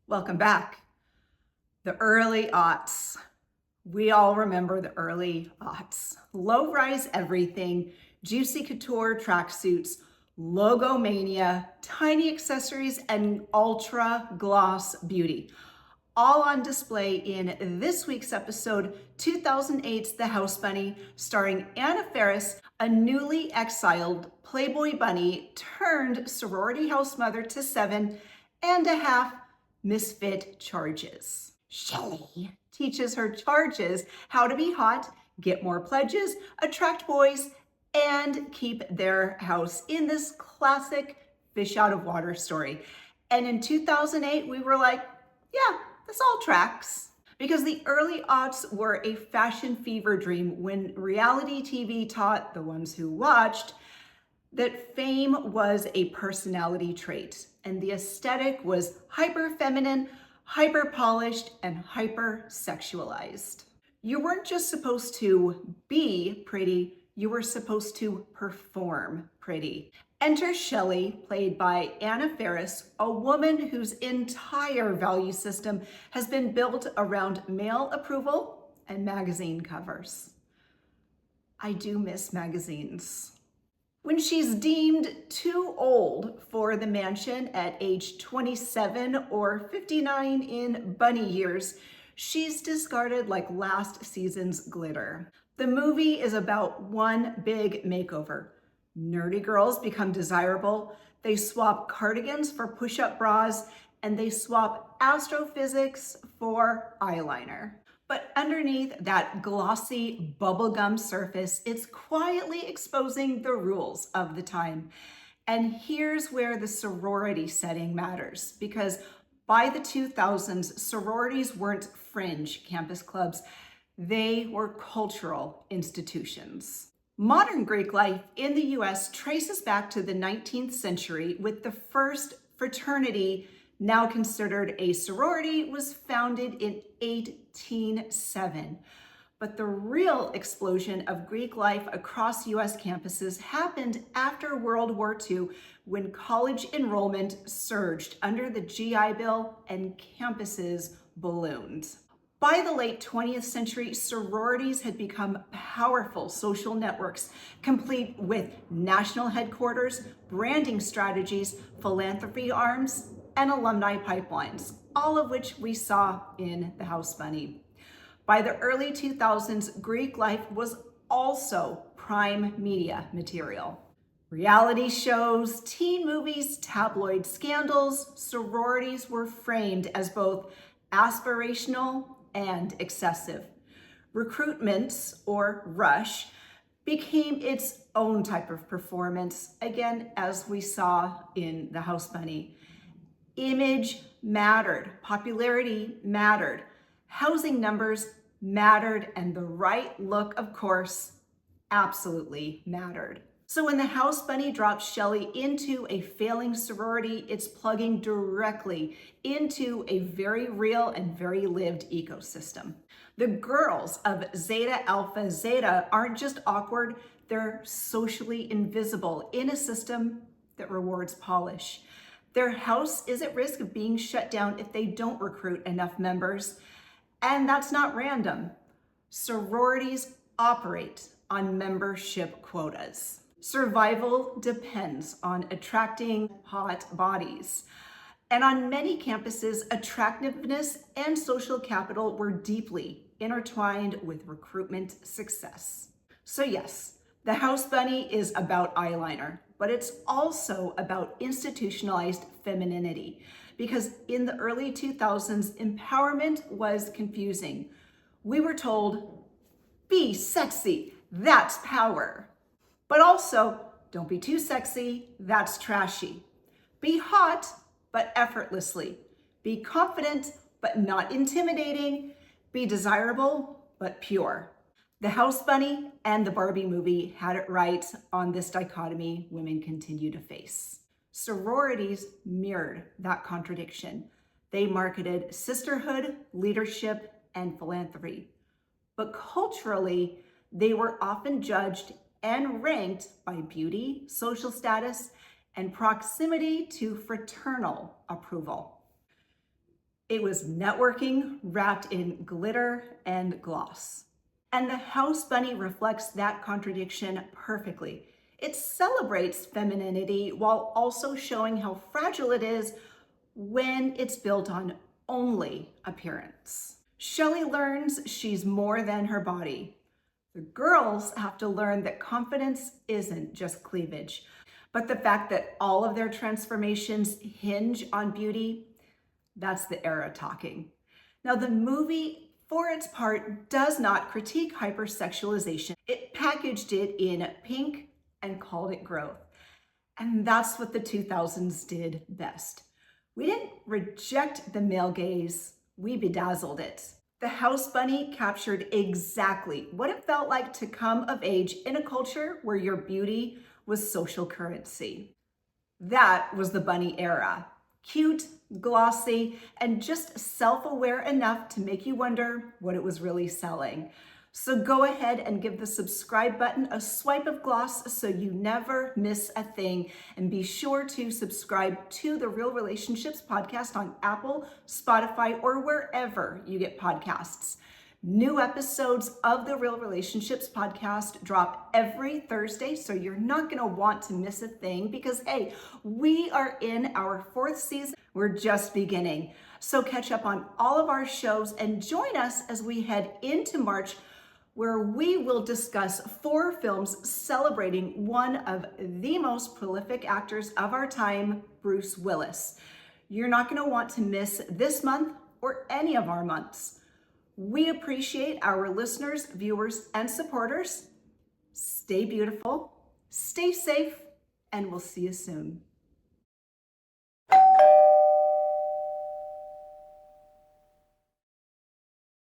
Welcome back. The early aughts. We all remember the early aughts. Low-rise everything, juicy couture tracksuits, logo mania, tiny accessories, and ultra gloss beauty. All on display in this week's episode, 2008's The House Bunny, starring Anna Faris, a newly exiled Playboy bunny turned sorority house mother to 7.5 misfit charges. Shelley teaches her charges how to be hot, get more pledges, attract boys, and keep their house in this classic fish out of water story. And in 2008, we were like, yeah, this all tracks. Because the early aughts were a fashion fever dream when reality TV taught the ones who watched that fame was a personality trait and the aesthetic was hyper feminine, hyper polished, and hyper sexualized. You weren't just supposed to be pretty, you were supposed to perform pretty. Enter Shelley, played by Anna Faris, a woman whose entire value system has been built around male approval and magazine covers. I do miss magazines. When she's deemed too old for the mansion at age 27 or 59 in bunny years, she's discarded like last season's glitter. The movie is about one big makeover. Nerdy girls become desirable, they swap cardigans for push-up bras, and they swap astrophysics for eyeliner. But underneath that glossy bubblegum surface, it's quietly exposing the rules of the time. And here's where the sorority setting matters, because by the 2000s, sororities weren't fringe campus clubs, they were cultural institutions. Modern Greek life in the US traces back to the 19th century with the first fraternity, now considered a sorority, was founded in 1807. But the real explosion of Greek life across US campuses happened after World War II, when college enrollment surged under the GI Bill and campuses ballooned. By the late 20th century, sororities had become powerful social networks, complete with national headquarters, branding strategies, philanthropy arms, and alumni pipelines, all of which we saw in The House Bunny. By the early 2000s, Greek life was also prime media material. Reality shows, teen movies, tabloid scandals, sororities were framed as both aspirational and excessive. Recruitment, or rush, became its own type of performance, again, as we saw in The House Bunny. Image mattered, popularity mattered, housing numbers mattered, and the right look, of course, absolutely mattered. So when The House Bunny drops Shelley into a failing sorority, it's plugging directly into a very real and very lived ecosystem. The girls of Zeta Alpha Zeta aren't just awkward, they're socially invisible in a system that rewards polish. Their house is at risk of being shut down if they don't recruit enough members. And that's not random. Sororities operate on membership quotas. Survival depends on attracting hot bodies. And on many campuses, attractiveness and social capital were deeply intertwined with recruitment success. So yes, The House Bunny is about eyeliner, but it's also about institutionalized femininity, because in the early 2000s, empowerment was confusing. We were told, be sexy, that's power. But also, don't be too sexy, that's trashy. Be hot, but effortlessly. Be confident, but not intimidating. Be desirable, but pure. The House Bunny and the Barbie movie had it right on this dichotomy women continue to face. Sororities mirrored that contradiction. They marketed sisterhood, leadership, and philanthropy. But culturally, they were often judged and ranked by beauty, social status, and proximity to fraternal approval. It was networking wrapped in glitter and gloss. And the house bunny reflects that contradiction perfectly. It celebrates femininity while also showing how fragile it is when it's built on only appearance. Shelley learns she's more than her body. The girls have to learn that confidence isn't just cleavage, but the fact that all of their transformations hinge on beauty. That's the era talking. Now, the movie, for its part, does not critique hypersexualization. It packaged it in pink and called it growth. And that's what the 2000s did best. We didn't reject the male gaze, we bedazzled it. The House Bunny captured exactly what it felt like to come of age in a culture where your beauty was social currency. That was the bunny era. Cute, glossy, and just self-aware enough to make you wonder what it was really selling. So go ahead and give the subscribe button a swipe of gloss so you never miss a thing. And be sure to subscribe to the Real Relationships podcast on Apple, Spotify, or wherever you get podcasts. New episodes of the Real Relationships podcast drop every Thursday, so you're not going to want to miss a thing because, hey, we are in our 4th season. We're just beginning. So catch up on all of our shows and join us as we head into March, where we will discuss 4 films celebrating one of the most prolific actors of our time, Bruce Willis. You're not going to want to miss this month or any of our months. We appreciate our listeners, viewers, and supporters. Stay beautiful, stay safe, and we'll see you soon.